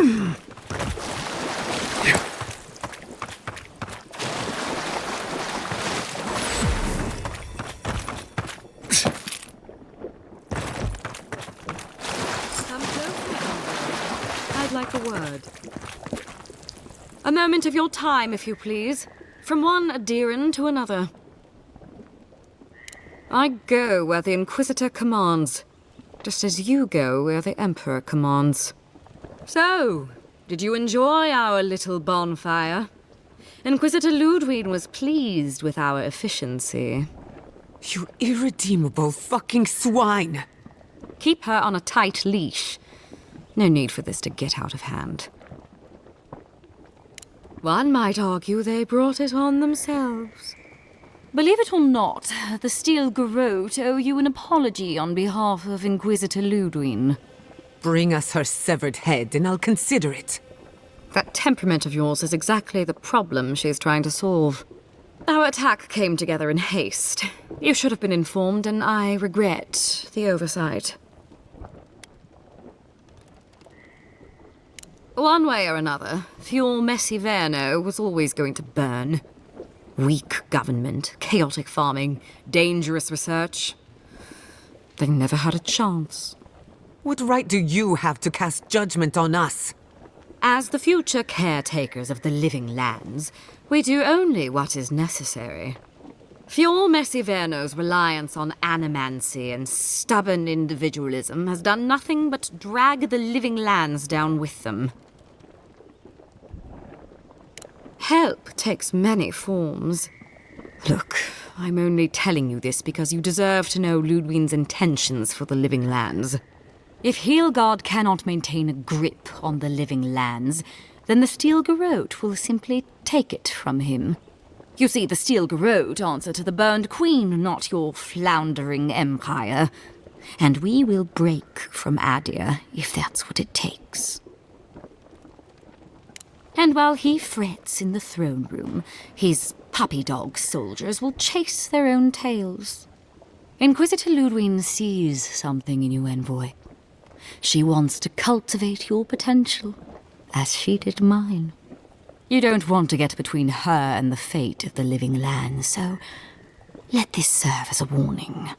I'd like a word. A moment of your time, if you please. From one Adiran to another. I go where the Inquisitor commands, just as you go where the Emperor commands. So, did you enjoy our little bonfire? Inquisitor Ludwig was pleased with our efficiency. You irredeemable fucking swine! Keep her on a tight leash. No need for this to get out of hand. One might argue they brought it on themselves. Believe it or not, the Steel Garrote owe you an apology on behalf of Inquisitor Ludwig. Bring us her severed head and I'll consider it. That temperament of yours is exactly the problem she's trying to solve. Our attack came together in haste. You should have been informed, and I regret the oversight. One way or another, Fuel Messiverno was always going to burn. Weak government, chaotic farming, dangerous research. They never had a chance. What right do you have to cast judgment on us? As the future caretakers of the living lands, we do only what is necessary. Fuel Messiverno's reliance on animancy and stubborn individualism has done nothing but drag the living lands down with them. Help takes many forms. Look, I'm only telling you this because you deserve to know Ludwig's intentions for the living lands. If Heelgard cannot maintain a grip on the living lands, then the Steel Garrote will simply take it from him. You see, the Steel Garrote answer to the Burned Queen, not your floundering empire. And we will break from Adir if that's what it takes. And while he frets in the throne room, his puppy dog soldiers will chase their own tails. Inquisitor Ludwig sees something in you, Envoy. She wants to cultivate your potential, as she did mine. You don't want to get between her and the fate of the living land, so let this serve as a warning.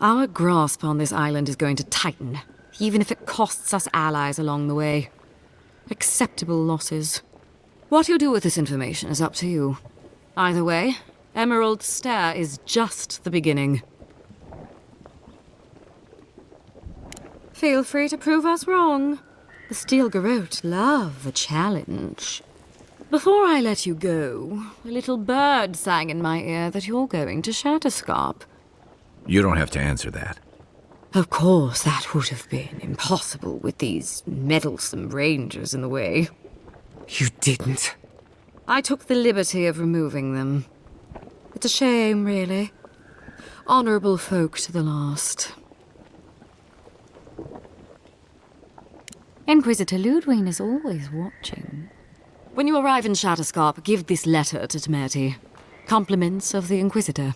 Our grasp on this island is going to tighten, even if it costs us allies along the way. Acceptable losses. What you do with this information is up to you. Either way, Emerald Stair is just the beginning. Feel free to prove us wrong. The Steel Garrote love a challenge. Before I let you go, a little bird sang in my ear that you're going to Shatterscarp. You don't have to answer that. Of course, that would have been impossible with these meddlesome rangers in the way. You didn't. I took the liberty of removing them. It's a shame, really. Honorable folk to the last. Inquisitor Ludwig is always watching. When you arrive in Shatterscarp, give this letter to Temerty. Compliments of the Inquisitor.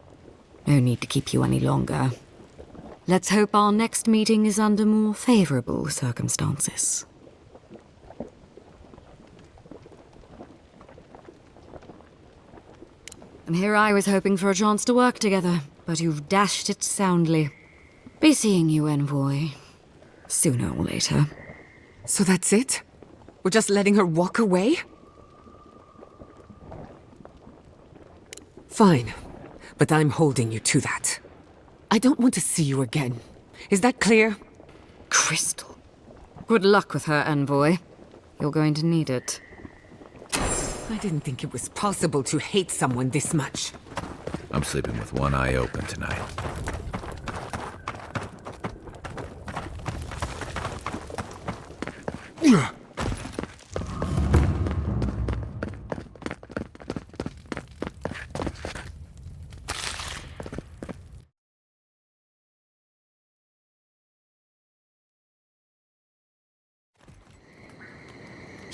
No need to keep you any longer. Let's hope our next meeting is under more favorable circumstances. And here I was hoping for a chance to work together, but you've dashed it soundly. Be seeing you, Envoy. Sooner or later. So that's it? We're just letting her walk away? Fine, but I'm holding you to that. I don't want to see you again. Is that clear? Crystal. Good luck with her, Envoy. You're going to need it. I didn't think it was possible to hate someone this much. I'm sleeping with one eye open tonight.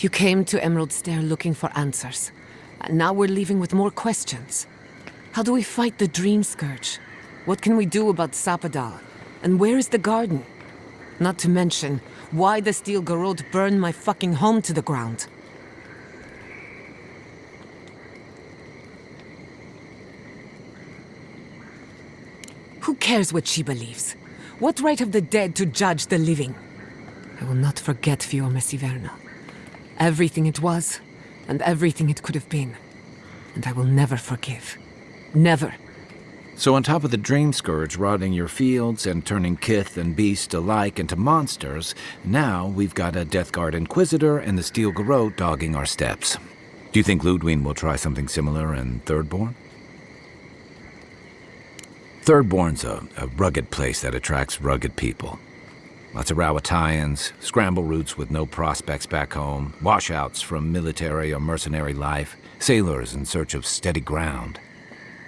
You came to Emerald Stair looking for answers. And now we're leaving with more questions. How do we fight the Dream Scourge? What can we do about Sapadal? And where is the garden? Not to mention, why the steel garrote burned my fucking home to the ground. Who cares what she believes? What right have the dead to judge the living? I will not forget Fior Messiverna. Everything it was, and everything it could have been. And I will never forgive. Never. So on top of the Dream Scourge rotting your fields and turning kith and beast alike into monsters, now we've got a Death Guard Inquisitor and the Steel Garrote dogging our steps. Do you think Ludwig will try something similar in Thirdborn? Thirdborn's a rugged place that attracts rugged people. Lots of Rawatayans, scramble routes with no prospects back home, washouts from military or mercenary life, sailors in search of steady ground.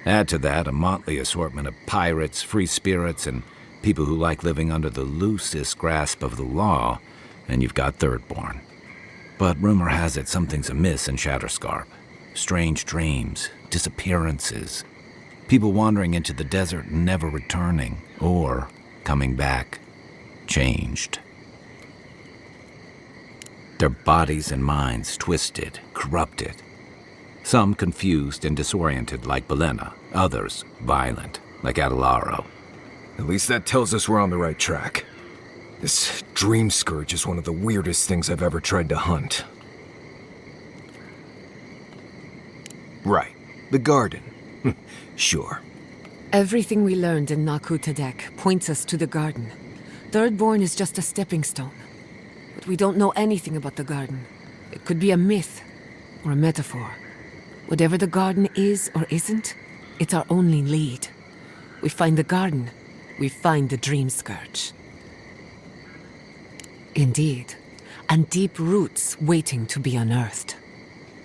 Add to that a motley assortment of pirates, free spirits, and people who like living under the loosest grasp of the law, and you've got Thirdborn. But rumor has it something's amiss in Shatterscarp. Strange dreams, disappearances, people wandering into the desert and never returning, or coming back, changed. Their bodies and minds twisted, corrupted. Some confused and disoriented like Belena, others violent like Adelaro. At least that tells us we're on the right track. This Dream Scourge is one of the weirdest things I've ever tried to hunt. Right, the garden. Sure. Everything we learned in Naku Tadek points us to the garden. Thirdborn is just a stepping stone. But we don't know anything about the garden. It could be a myth or a metaphor. Whatever the garden is or isn't, it's our only lead. We find the garden, we find the Dream Scourge. Indeed, and deep roots waiting to be unearthed.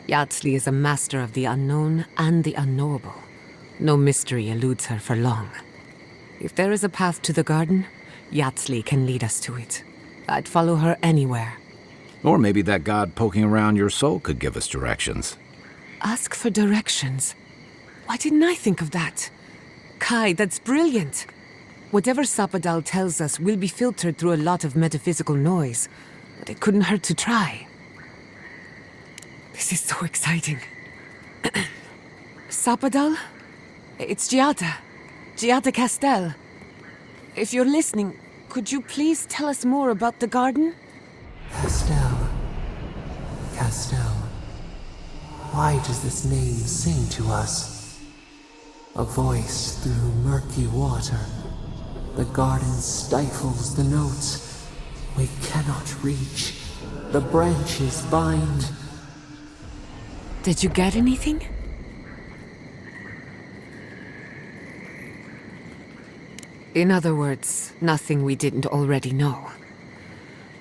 Yatsley is a master of the unknown and the unknowable. No mystery eludes her for long. If there is a path to the garden, Yatsley can lead us to it. I'd follow her anywhere. Or maybe that god poking around your soul could give us directions. Ask for directions. Why didn't I think of that? Kai, that's brilliant. Whatever Sapadal tells us will be filtered through a lot of metaphysical noise, but it couldn't hurt to try. This is so exciting. Sapadal? It's Giada. Giada Castel. If you're listening, could you please tell us more about the garden? Castel. Castel. Why does this name sing to us? A voice through murky water. The garden stifles the notes. We cannot reach. The branches bind. Did you get anything? In other words, nothing we didn't already know.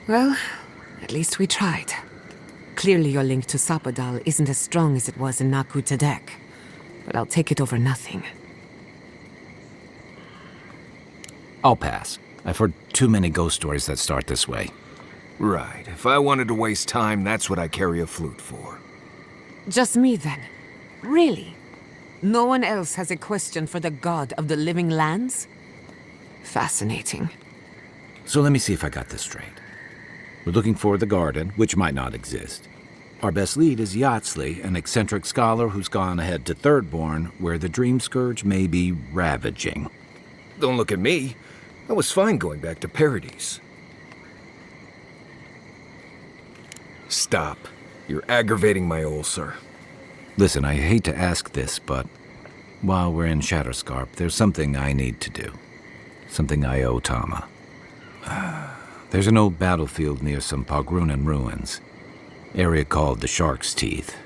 Well, at least we tried. Clearly your link to Sapadal isn't as strong as it was in Naku Tadek, but I'll take it over nothing. I'll pass. I've heard too many ghost stories that start this way. Right, if I wanted to waste time, that's what I carry a flute for. Just me then? Really? No one else has a question for the god of the living lands? Fascinating. So let me see if I got this straight. We're looking for the garden, which might not exist. Our best lead is Yatsley, an eccentric scholar who's gone ahead to Thirdborn, where the Dream Scourge may be ravaging. Don't look at me. I was fine going back to Paradise. Stop. You're aggravating my ulcer. Listen, I hate to ask this, but while we're in Shatterscarp, there's something I need to do. Something I owe Tama. There's an old battlefield near some Pogrunan ruins. Area called the Shark's Teeth.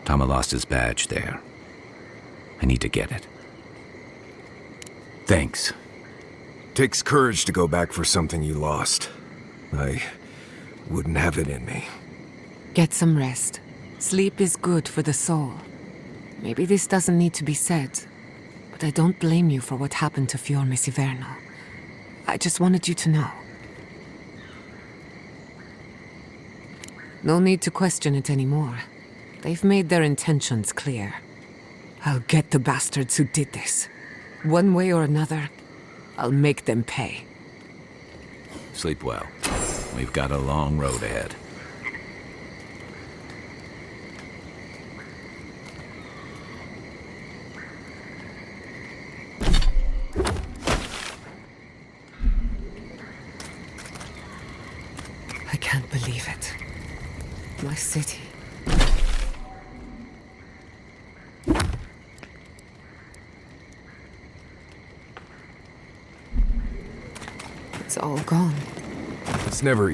Tama lost his badge there. I need to get it. Thanks. Takes courage to go back for something you lost. I wouldn't have it in me. Get some rest. Sleep is good for the soul. Maybe this doesn't need to be said, but I don't blame you for what happened to Fior Messiverno. I just wanted you to know. No need to question it anymore. They've made their intentions clear. I'll get the bastards who did this. One way or another, I'll make them pay. Sleep well. We've got a long road ahead. I can't believe it. My city. It's all gone. It's never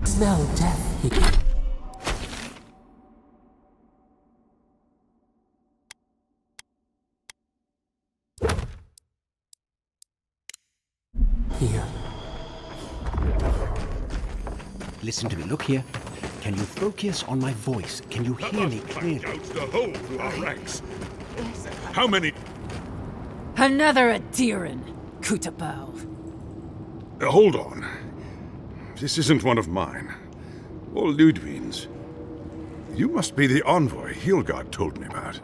Smell death here. Here. Listen to me. Look here. Can you focus on my voice? Can you hear me clearly? Out the hole through our ranks. How many? Another Adiran, Kutabao. Hold on. This isn't one of mine. Or Ludwig's. You must be the envoy Hilgard told me about.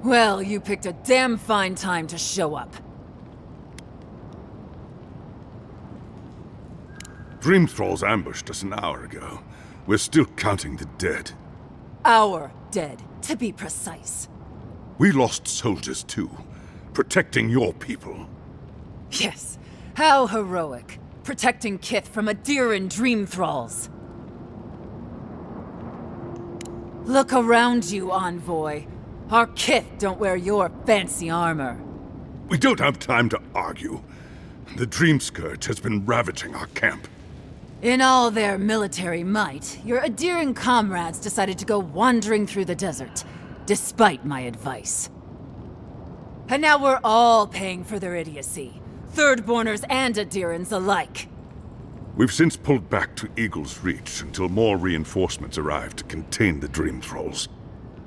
Well, you picked a damn fine time to show up. Dream Thralls ambushed us an hour ago. We're still counting the dead. Our dead, to be precise. We lost soldiers too, protecting your people. Yes, how heroic. Protecting Kith from Adiran dream thralls. Look around you, envoy. Our Kith don't wear your fancy armor. We don't have time to argue. The Dream Scourge has been ravaging our camp. In all their military might, your Adiran comrades decided to go wandering through the desert, despite my advice. And now we're all paying for their idiocy. Thirdborners and Adirans alike. We've since pulled back to Eagle's Reach until more reinforcements arrive to contain the Dream Thralls.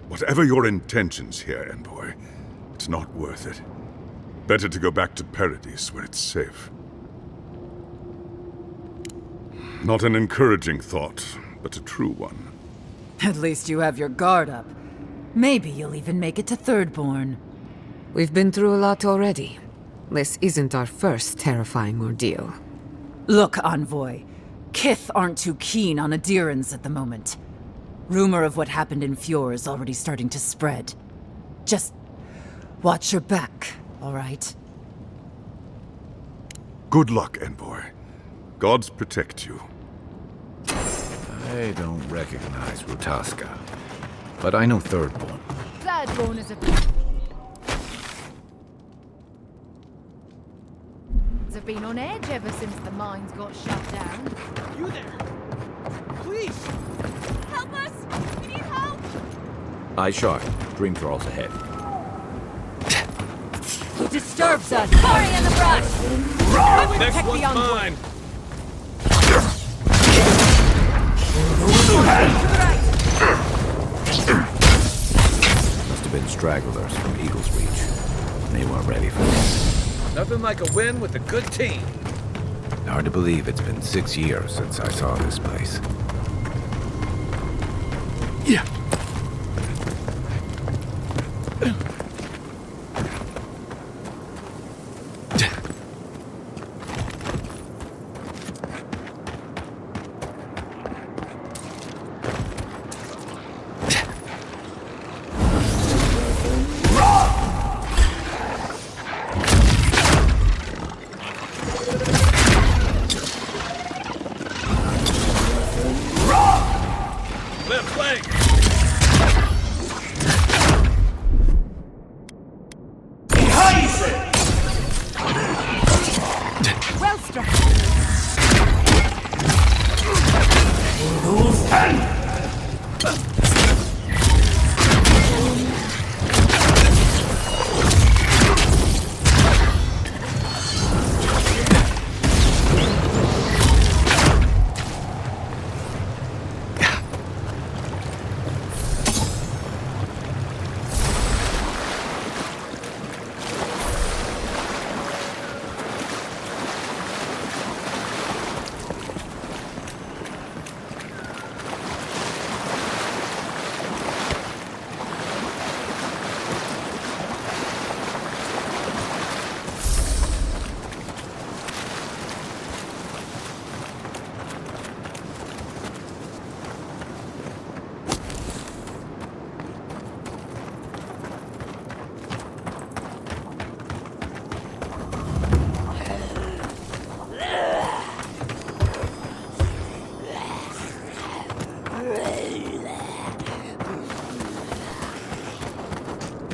Whatever your intentions here, Envoy, it's not worth it. Better to go back to Paradise where it's safe. Not an encouraging thought, but a true one. At least you have your guard up. Maybe you'll even make it to Thirdborn. We've been through a lot already. This isn't our first terrifying ordeal. Look, Envoy. Kith aren't too keen on Adirans at the moment. Rumor of what happened in Fjord is already starting to spread. Just watch your back, all right? Good luck, Envoy. Gods protect you. I don't recognize Rutaska, but I know Thirdborn. Thirdborn is a... have been on edge ever since the mines got shut down. You there! Please! Help us! We need help! Eye sharp. Dream Thralls ahead. He disturbs us! Hurry in the brush! I will Next protect one's the envoy. mine! Must have been stragglers from Eagle's Reach. They weren't ready for this. Nothing like a win with a good team. Hard to believe it's been 6 years since I saw this place. Yeah. Left flank! Well struck!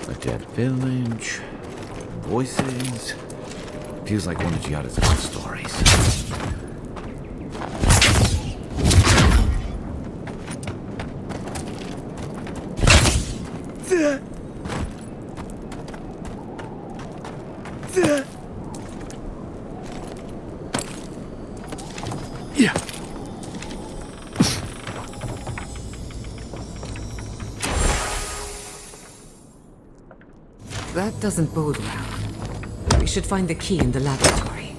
A dead village. Voices. Feels like one of Giada's ghost stories. That doesn't bode well. We should find the key in the laboratory.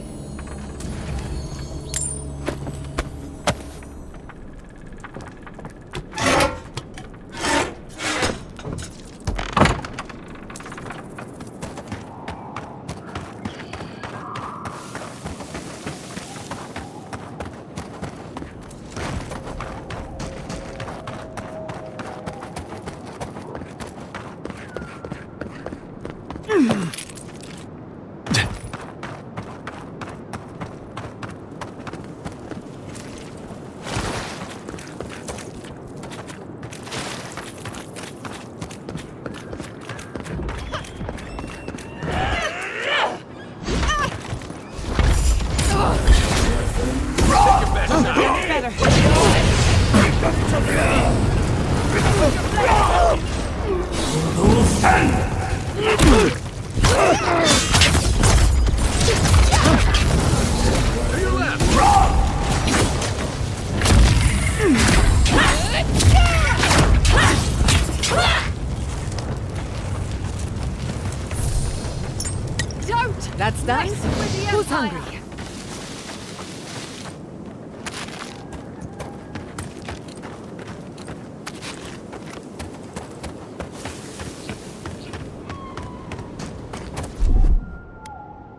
That's done? Who's hungry?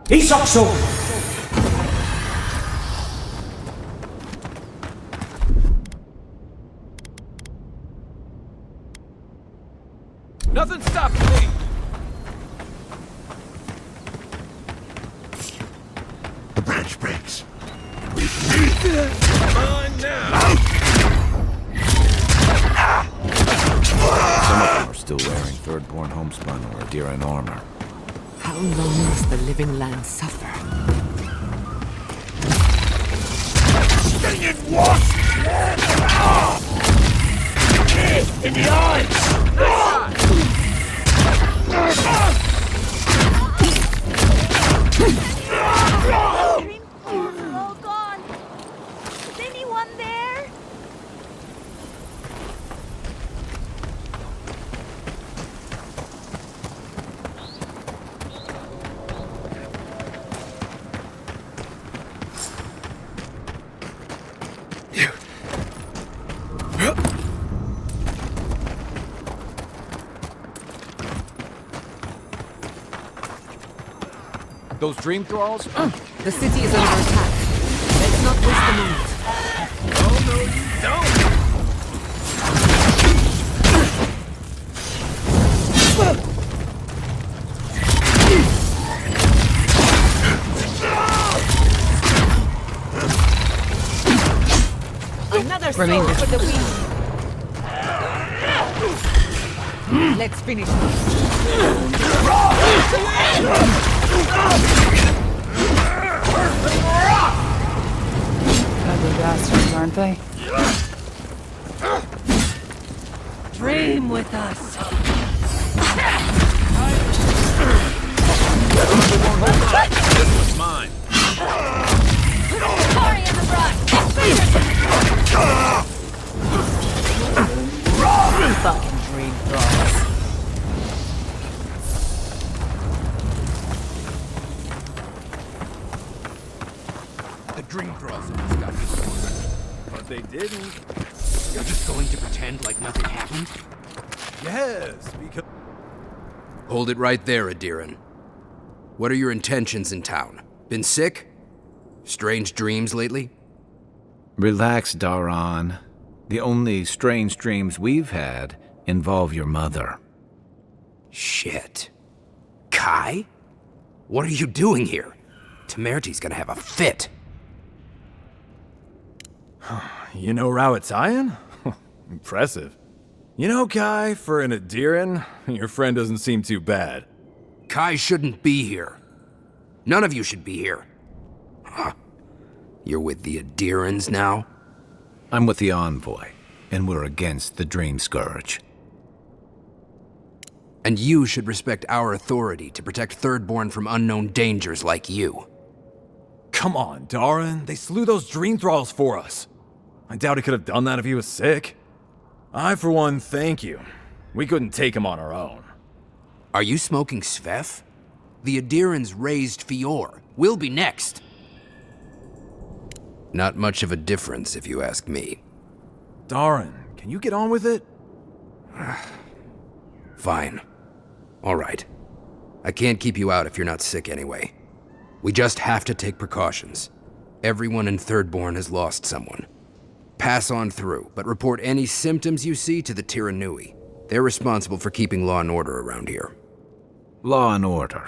Isokso! Nothing stops me! The branch breaks. On now! Some of them are still wearing third-born homespun or Adiran armor. How long must the living land suffer? Getting it washed! In the eyes! Dream all gone. Is anyone there? Those dream thralls? The city is under attack. Let's not waste a moment. Oh, no, you don't! Another soul Remainder. for the weak. Let's finish this. Ugly bastards, aren't they? Dream with us. This one's mine. Party in the brush. Fucking dream thralls. The dream thralls almost got me. But they didn't. You're just going to pretend like nothing happened? Yes, because... Hold it right there, Adiran. What are your intentions in town? Been sick? Strange dreams lately? Relax, Daran. The only strange dreams we've had involve your mother. Shit. Kai? What are you doing here? Temerty's gonna have a fit. You know Rowett Zion? Impressive. You know, Kai, for an Adiran, your friend doesn't seem too bad. Kai shouldn't be here. None of you should be here. Huh. You're with the Adirans now? I'm with the Envoy, and we're against the Dream Scourge. And you should respect our authority to protect Thirdborn from unknown dangers like you. Come on, Darren. They slew those Dream Thralls for us. I doubt he could have done that if he was sick. I, for one, thank you. We couldn't take him on our own. Are you smoking Sveth? The Adirans raised Fior. We'll be next. Not much of a difference, if you ask me. Darren, can you get on with it? Fine. All right. I can't keep you out if you're not sick anyway. We just have to take precautions. Everyone in Thirdborn has lost someone. Pass on through, but report any symptoms you see to the Tiranui. They're responsible for keeping law and order around here. Law and order.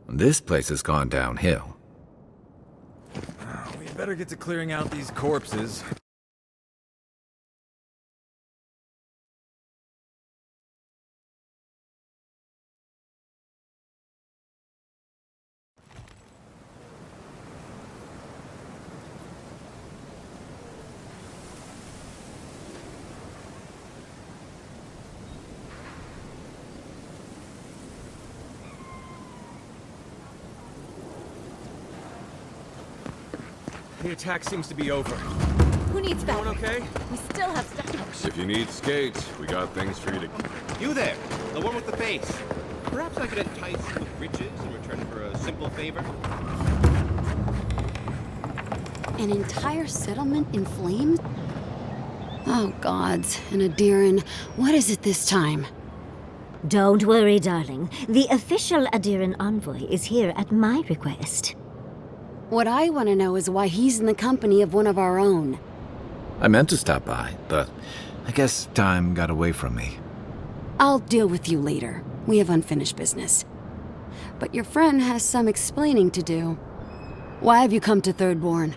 This place has gone downhill. We better get to clearing out these corpses. The attack seems to be over. Who needs backup? Everyone okay? We still have stuff. If you need skates, we got things for you to... You there, the one with the face. Perhaps I could entice you with riches in return for a simple favor? An entire settlement in flames? Oh, gods. And Adiran, what is it this time? Don't worry, darling. The official Adiran envoy is here at my request. What I want to know is why he's in the company of one of our own. I meant to stop by, but I guess time got away from me. I'll deal with you later. We have unfinished business. But your friend has some explaining to do. Why have you come to Thirdborn?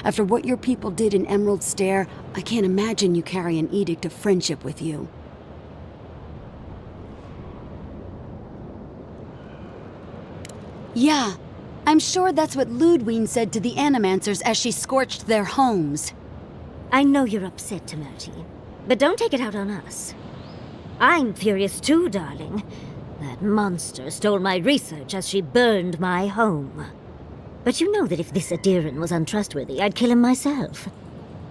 After what your people did in Emerald Stair, I can't imagine you carry an edict of friendship with you. Yeah, I'm sure that's what Ludwine said to the Animancers as she scorched their homes. I know you're upset, Temerty, but don't take it out on us. I'm furious too, darling. That monster stole my research as she burned my home. But you know that if this Adiran was untrustworthy, I'd kill him myself.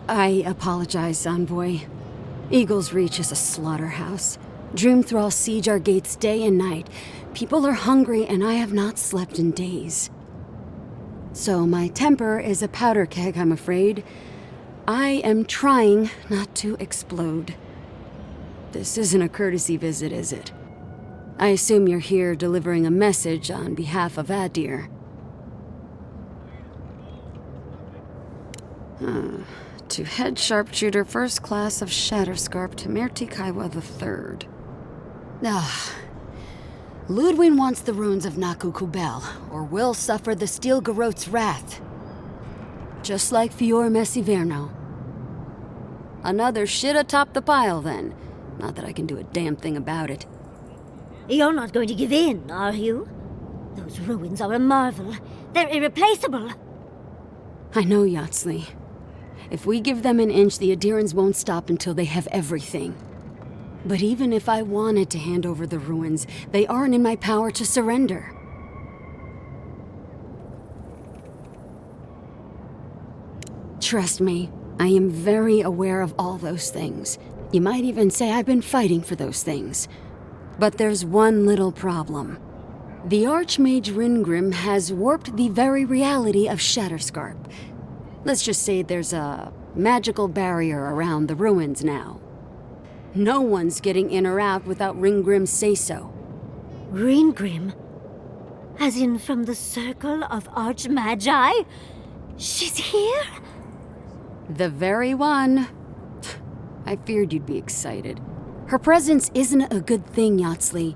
I apologize, Envoy. Eagle's Reach is a slaughterhouse. Dreamthrall siege our gates day and night. People are hungry, and I have not slept in days. So my temper is a powder keg, I'm afraid. I am trying not to explode. This isn't a courtesy visit, is it? I assume you're here delivering a message on behalf of Adir. To Head Sharpshooter, First Class of Shatterscarp, Temerty Kaiwa III. Ludwine wants the ruins of Naku Kubel, or will suffer the Steel Garrote's wrath. Just like Fior Messiverno. Another shit atop the pile, then. Not that I can do a damn thing about it. You're not going to give in, are you? Those ruins are a marvel. They're irreplaceable. I know, Yatsley. If we give them an inch, the Adirans won't stop until they have everything. But even if I wanted to hand over the ruins, they aren't in my power to surrender. Trust me, I am very aware of all those things. You might even say I've been fighting for those things. But there's one little problem. The Archmage Ringrim has warped the very reality of Shatterscarp. Let's just say there's a magical barrier around the ruins now. No one's getting in or out without Ringgrim's say-so. Ringgrim? As in from the Circle of Archmagi? She's here? The very one. I feared you'd be excited. Her presence isn't a good thing, Yatsley.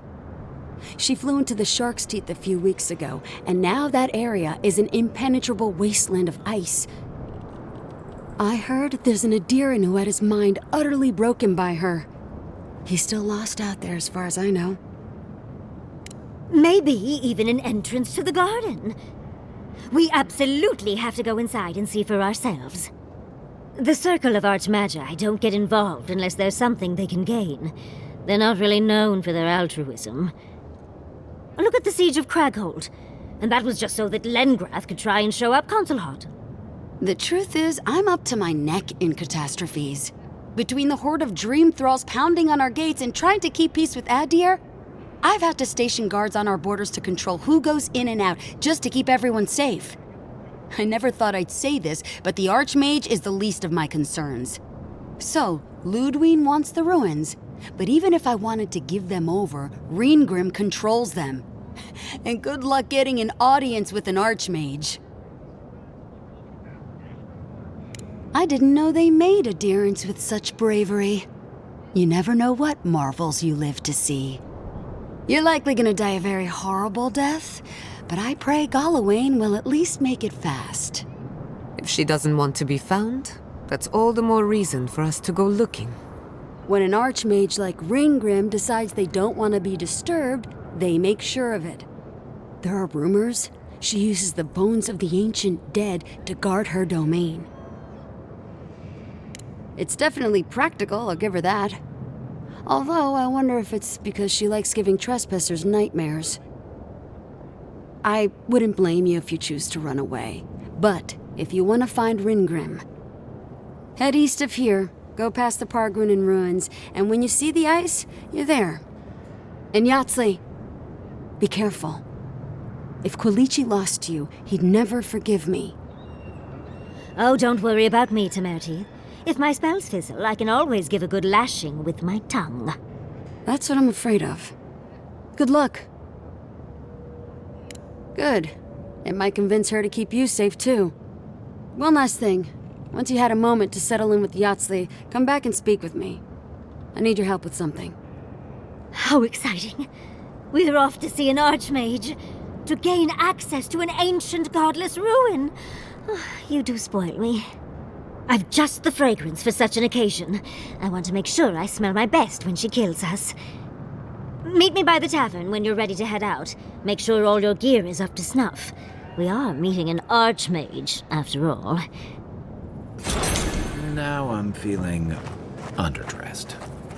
She flew into the Shark's Teeth a few weeks ago, and now that area is an impenetrable wasteland of ice. I heard there's an Adiran who had his mind utterly broken by her. He's still lost out there as far as I know. Maybe even an entrance to the garden. We absolutely have to go inside and see for ourselves. The Circle of Archmagi don't get involved unless there's something they can gain. They're not really known for their altruism. Look at the Siege of Craghold. And that was just so that Lengrath could try and show up Consulhot. The truth is, I'm up to my neck in catastrophes. Between the horde of dream thralls pounding on our gates and trying to keep peace with Adir, I've had to station guards on our borders to control who goes in and out, just to keep everyone safe. I never thought I'd say this, but the Archmage is the least of my concerns. So, Ludwine wants the ruins, but even if I wanted to give them over, Reengrim controls them. And good luck getting an audience with an Archmage. I didn't know they made adherents with such bravery. You never know what marvels you live to see. You're likely gonna die a very horrible death, but I pray Galawain will at least make it fast. If she doesn't want to be found, that's all the more reason for us to go looking. When an Archmage like Reengrim decides they don't want to be disturbed, they make sure of it. There are rumors she uses the bones of the ancient dead to guard her domain. It's definitely practical, I'll give her that. Although, I wonder if it's because she likes giving trespassers nightmares. I wouldn't blame you if you choose to run away. But, if you want to find Reengrim, head east of here, go past the Pargrunen ruins, and when you see the ice, you're there. And Yatzli, be careful. If Quilichi lost you, he'd never forgive me. Oh, don't worry about me, Temerti. If my spells fizzle, I can always give a good lashing with my tongue. That's what I'm afraid of. Good luck. Good. It might convince her to keep you safe, too. One last thing. Once you had a moment to settle in with Yatzli, come back and speak with me. I need your help with something. How exciting. We're off to see an Archmage. To gain access to an ancient godless ruin. You do spoil me. I've just the fragrance for such an occasion. I want to make sure I smell my best when she kills us. Meet me by the tavern when you're ready to head out. Make sure all your gear is up to snuff. We are meeting an Archmage, after all. Now I'm feeling underdressed.